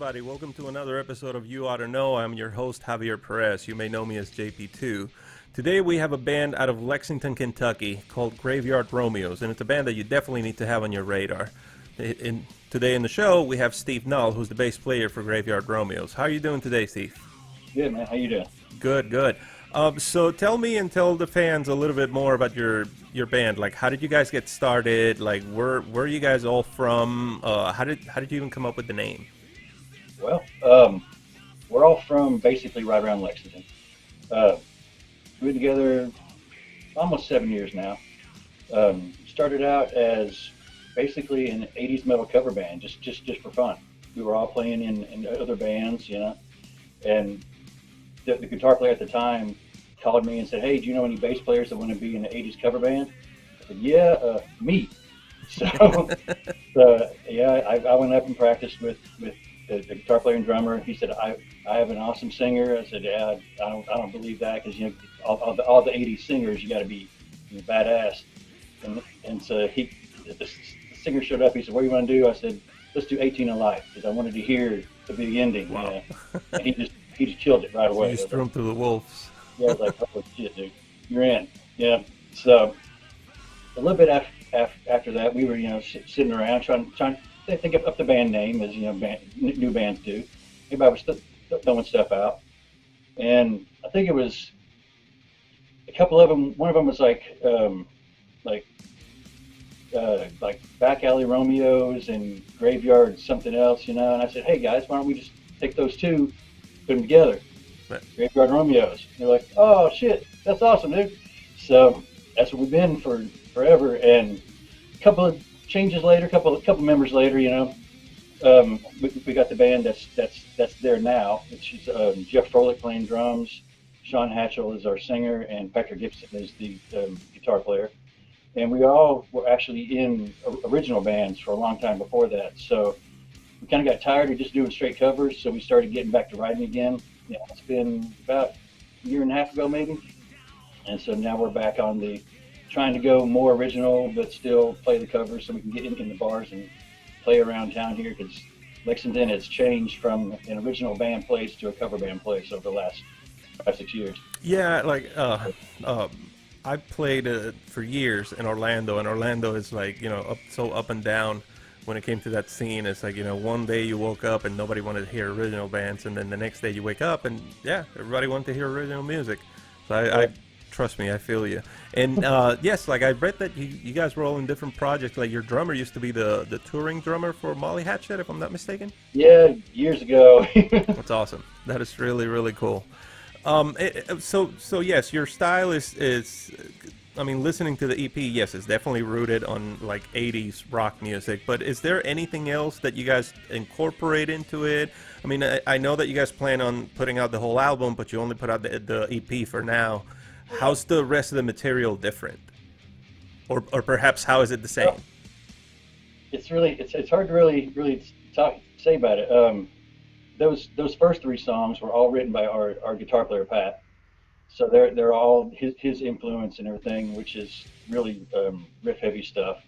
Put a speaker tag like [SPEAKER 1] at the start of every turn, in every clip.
[SPEAKER 1] everybody. Welcome to another episode of You Oughta Know. I'm your host, Javier Perez. You may know me as JP2. Today we have a band out of Lexington, Kentucky called Graveyard Romeos, and it's a band that you definitely need to have on your radar. Today in the show, we have Steve Nall, who's the bass player for Graveyard Romeos. How are you doing today, Steve?
[SPEAKER 2] Good, man. How you doing?
[SPEAKER 1] Good, good. So tell me and tell the fans a little bit more about your band. Like, how did you guys get started? Like, where are you guys all from? How did you even come up with the name?
[SPEAKER 2] Well, we're all from basically right around Lexington. We've been together almost 7 years now. Started out as basically an 80s metal cover band, just for fun. We were all playing in other bands, you know, and the guitar player at the time called me and said, "Hey, do you know any bass players that want to be in an 80s cover band?" I said, "Yeah, me." So, I went up and practiced with the guitar player and drummer. He said, I have an awesome singer." I said, "Yeah, I don't believe that, because you know all the 80s singers, you got to be badass." And so the singer showed up. He said, "What do you want to do?" I said, "Let's do 18 Alive," because I wanted to hear the big ending.
[SPEAKER 1] Wow.
[SPEAKER 2] And he just killed it right away.
[SPEAKER 1] You just threw him to the wolves.
[SPEAKER 2] Yeah, I was like, "Oh shit, dude, you're in." Yeah. So a little bit after that, we were sitting around trying to think up the band name, as new bands do. Everybody was throwing stuff out, and I think it was a couple of them. One of them was like Back Alley Romeos and Graveyard something else, And I said, "Hey guys, why don't we just take those two, put them together?"
[SPEAKER 1] Right.
[SPEAKER 2] Graveyard Romeos. They're like, "Oh shit, that's awesome, dude." So that's what we've been for forever. And a couple of changes later, couple members later, we got the band that's there now. Which is Jeff Froelich playing drums, Sean Hatchell is our singer, and Patrick Gibson is the guitar player. And we all were actually in original bands for a long time before that. So we kind of got tired of just doing straight covers, so we started getting back to writing again. It's been about a year and a half ago, maybe. And so now we're back on trying to go more original, but still play the covers, so we can get in the bars and play around town here, because Lexington has changed from an original band place to a cover band place over the last 5-6 years.
[SPEAKER 1] Yeah, like I played for years in Orlando, and Orlando is like, so up and down when it came to that scene. It's like, one day you woke up and nobody wanted to hear original bands, and then the next day you wake up and everybody wanted to hear original music. So I trust me, I feel you. And yes, like I read that you guys were all in different projects. Like your drummer used to be the touring drummer for Molly Hatchet, if I'm not mistaken.
[SPEAKER 2] Yeah, years ago.
[SPEAKER 1] That's awesome. That is really, really cool. So yes, your style is I mean, listening to the EP, yes, it's definitely rooted on like 80s rock music, but is there anything else that you guys incorporate into it? I mean, I know that you guys plan on putting out the whole album, but you only put out the EP for now. How's the rest of the material different? Or perhaps how is it the same?
[SPEAKER 2] Well, it's hard to really say about it. Those first three songs were all written by our guitar player Pat, so they're all his influence and everything, which is really riff heavy stuff.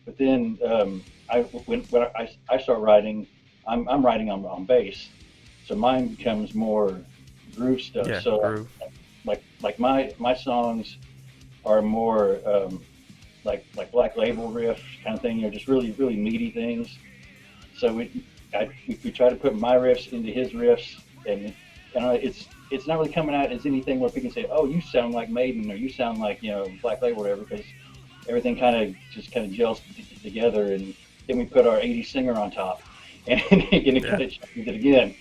[SPEAKER 2] But then when I start writing, I'm writing on bass, so mine becomes more groove stuff.
[SPEAKER 1] Yeah,
[SPEAKER 2] so
[SPEAKER 1] groove.
[SPEAKER 2] Like my songs are more like Black Label riff kind of thing, just really meaty things. So we try to put my riffs into his riffs, and it's not really coming out as anything where people can say, "Oh, you sound like Maiden," or "You sound like Black Label," or whatever, because everything kind of gels together, and then we put our 80s singer on top, and it kind of changes it again.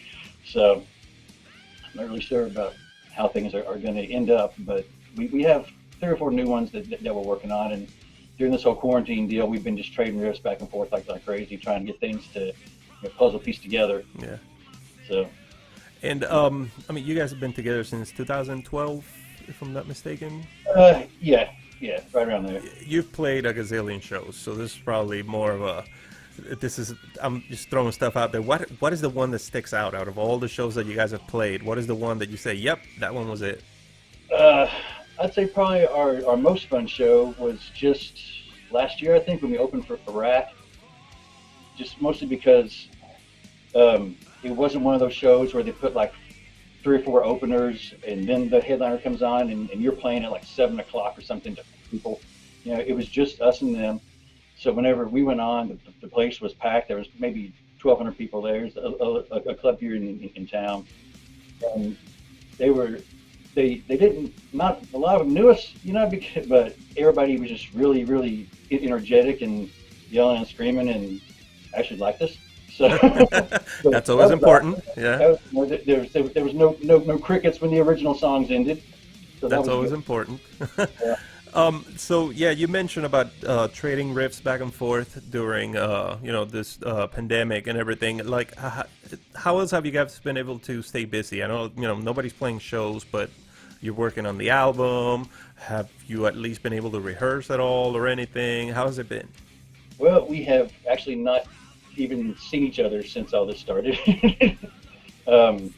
[SPEAKER 2] So I'm not really sure about how things are going to end up, but we have 3 or 4 new ones that we're working on, and during this whole quarantine deal, we've been just trading riffs back and forth like crazy, trying to get things to puzzle piece together.
[SPEAKER 1] Yeah.
[SPEAKER 2] So.
[SPEAKER 1] And I mean, you guys have been together since 2012, if I'm not mistaken.
[SPEAKER 2] Yeah, right around there.
[SPEAKER 1] You've played a gazillion shows, so this is probably more of a. I'm just throwing stuff out there. What is the one that sticks out of all the shows that you guys have played? What is the one that you say, "Yep, that one was it"?
[SPEAKER 2] I'd say probably our most fun show was just last year, I think, when we opened for Rat. Just mostly because it wasn't one of those shows where they put like 3 or 4 openers and then the headliner comes on and you're playing at like 7 o'clock or something to people. You know, it was just us and them. So whenever we went on, the place was packed. There was maybe 1,200 people there. It's a club here in town, and they were they didn't, not a lot of them knew us, you know, because, but everybody was just really really energetic and yelling and screaming and actually liked us. So, so
[SPEAKER 1] That's always
[SPEAKER 2] that was
[SPEAKER 1] important.
[SPEAKER 2] awesome.
[SPEAKER 1] Yeah,
[SPEAKER 2] That was, you know, there was no crickets when the original songs ended, so that
[SPEAKER 1] that's
[SPEAKER 2] was
[SPEAKER 1] always
[SPEAKER 2] good.
[SPEAKER 1] important.
[SPEAKER 2] Yeah.
[SPEAKER 1] So yeah, you mentioned about trading riffs back and forth during this pandemic and everything. Like, how else have you guys been able to stay busy? I know nobody's playing shows, but you're working on the album. Have you at least been able to rehearse at all or anything? How has it been?
[SPEAKER 2] Well, we have actually not even seen each other since all this started. um,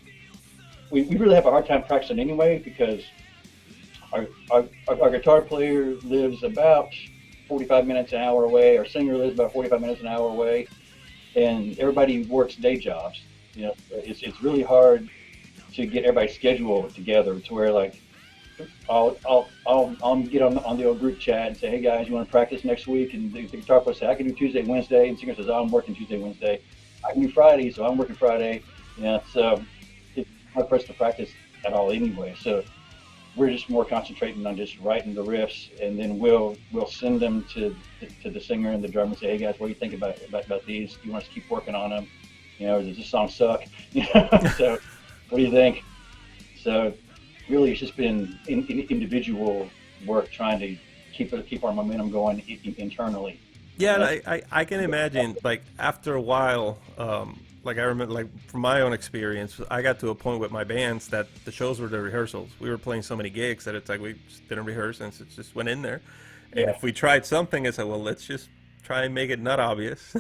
[SPEAKER 2] we really have a hard time practicing anyway because our guitar player lives about 45 minutes an hour away. Our singer lives about 45 minutes an hour away, and everybody works day jobs. You know, it's really hard to get everybody's schedule together to where like I'll get on the old group chat and say, hey guys, you want to practice next week? And the guitar player says, I can do Tuesday, Wednesday, and the singer says, oh, I'm working Tuesday, Wednesday. I can do Friday, so I'm working Friday. Yeah, so it's hard for us to practice at all anyway. So we're just more concentrating on just writing the riffs, and then we'll send them to the singer and the drummer and say, hey guys, what do you think about these? Do you want us to keep working on them? You know, does this song suck? You know, so what do you think? So really, it's just been individual work trying to keep our momentum going internally.
[SPEAKER 1] Yeah, and
[SPEAKER 2] That's,
[SPEAKER 1] I can imagine, like, after a while, like, I remember, like, from my own experience, I got to a point with my bands that the shows were the rehearsals. We were playing so many gigs that it's like we just didn't rehearse and it just went in there. And
[SPEAKER 2] yeah,
[SPEAKER 1] if we tried something, it's like, well, let's just try and make it not obvious.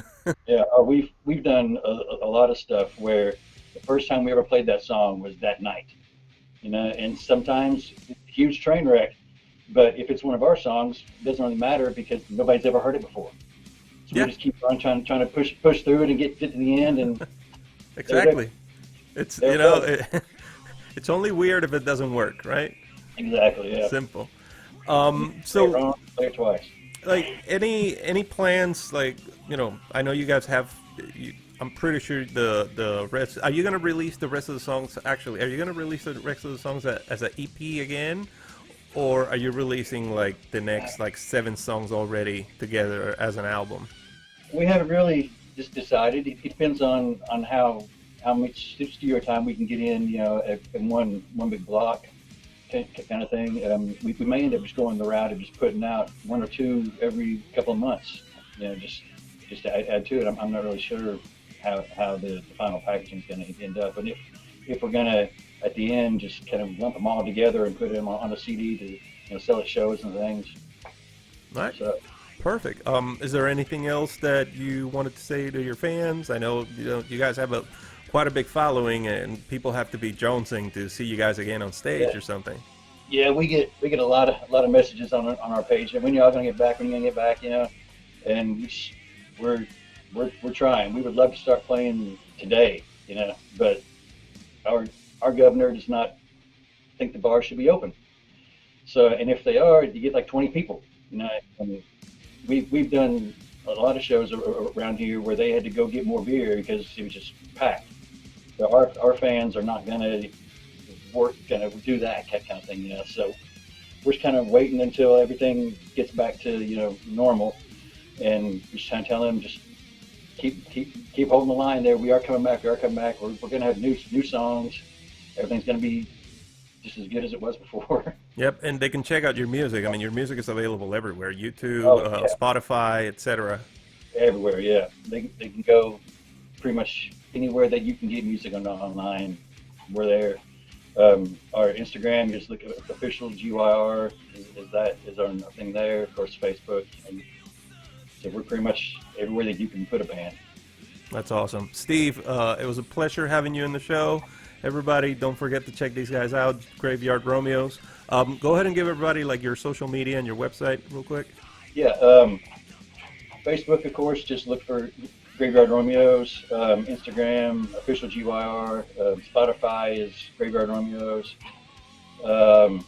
[SPEAKER 2] yeah. We've done a lot of stuff where the first time we ever played that song was that night. You know, and sometimes it's a huge train wreck. But if it's one of our songs, it doesn't really matter because nobody's ever heard it before. So we
[SPEAKER 1] Yeah,
[SPEAKER 2] just keep on trying to push through it and get to the end, and there,
[SPEAKER 1] exactly. It's,
[SPEAKER 2] there it goes.
[SPEAKER 1] it's only weird if it doesn't work, right?
[SPEAKER 2] Exactly. Yeah.
[SPEAKER 1] Simple.
[SPEAKER 2] Play it
[SPEAKER 1] So
[SPEAKER 2] wrong, play it twice.
[SPEAKER 1] like any plans, like, I know you guys have I'm pretty sure the rest, are you going to release the rest of the songs, actually are you going to release the rest of the songs as an EP again, or are you releasing like the next like 7 songs already together as an album?
[SPEAKER 2] We haven't really just decided. It depends on how much studio time we can get in, you know, in one big block kind of thing. We may end up just going the route of just putting out 1 or 2 every couple of months, you know, just to add to it. I'm not really sure how the final packaging is going to end up, and if we're going to at the end just kind of lump them all together and put them on a CD to, you know, sell at shows and things.
[SPEAKER 1] All right.
[SPEAKER 2] So
[SPEAKER 1] Perfect. Is there anything else that you wanted to say to your fans? I know you guys have quite a big following, and people have to be jonesing to see you guys again on stage
[SPEAKER 2] yeah,
[SPEAKER 1] or something.
[SPEAKER 2] yeah, we get a lot of messages on our page, and when y'all going to get back? When you going to get back? You know, and we're we're trying. We would love to start playing today, you know, but our our governor does not think the bars should be open. So, and if they are, you get like 20 people, you know. And we've done a lot of shows around here where they had to go get more beer because it was just packed. So our fans are not gonna do that kind of thing, you know. So we're just kind of waiting until everything gets back to, you know, normal, and just trying to tell them just keep holding the line there. We are coming back. We are coming back. We're gonna have new songs. Everything's gonna be just as good as it was before.
[SPEAKER 1] Yep, and they can check out your music. I mean, your music is available everywhere: YouTube,
[SPEAKER 2] Oh yeah,
[SPEAKER 1] Spotify, etc.
[SPEAKER 2] everywhere. Yeah, they can go pretty much anywhere that you can get music online. We're there. Our Instagram, just look at official GYR. Is our thing there? Of course, Facebook, and so we're pretty much everywhere that you can put a band.
[SPEAKER 1] That's awesome. Steve, it was a pleasure having you in the show. Everybody, don't forget to check these guys out, Graveyard Romeos. Go ahead and give everybody like your social media and your website real quick.
[SPEAKER 2] Yeah, Facebook, of course, just look for Graveyard Romeos, Instagram, official GYR, Spotify is Graveyard Romeos. Um,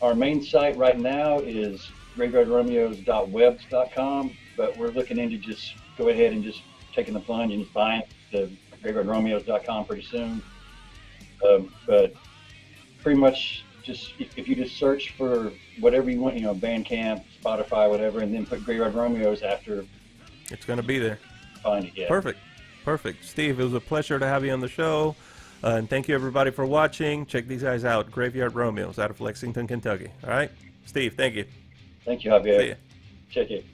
[SPEAKER 2] our main site right now is graveyardromeos.webs.com, but we're looking into just go ahead and just taking the plunge and just buying the graveyardromeos.com pretty soon. But pretty much just if you just search for whatever you want, Bandcamp, Spotify, whatever, and then put Graveyard Romeos after,
[SPEAKER 1] It's going to be there.
[SPEAKER 2] find it. Yeah.
[SPEAKER 1] Perfect. Perfect. Steve, it was a pleasure to have you on the show. And thank you, everybody, for watching. Check these guys out. Graveyard Romeos out of Lexington, Kentucky. All right? Steve, thank you.
[SPEAKER 2] Thank you, Javier.
[SPEAKER 1] See ya.
[SPEAKER 2] Check it.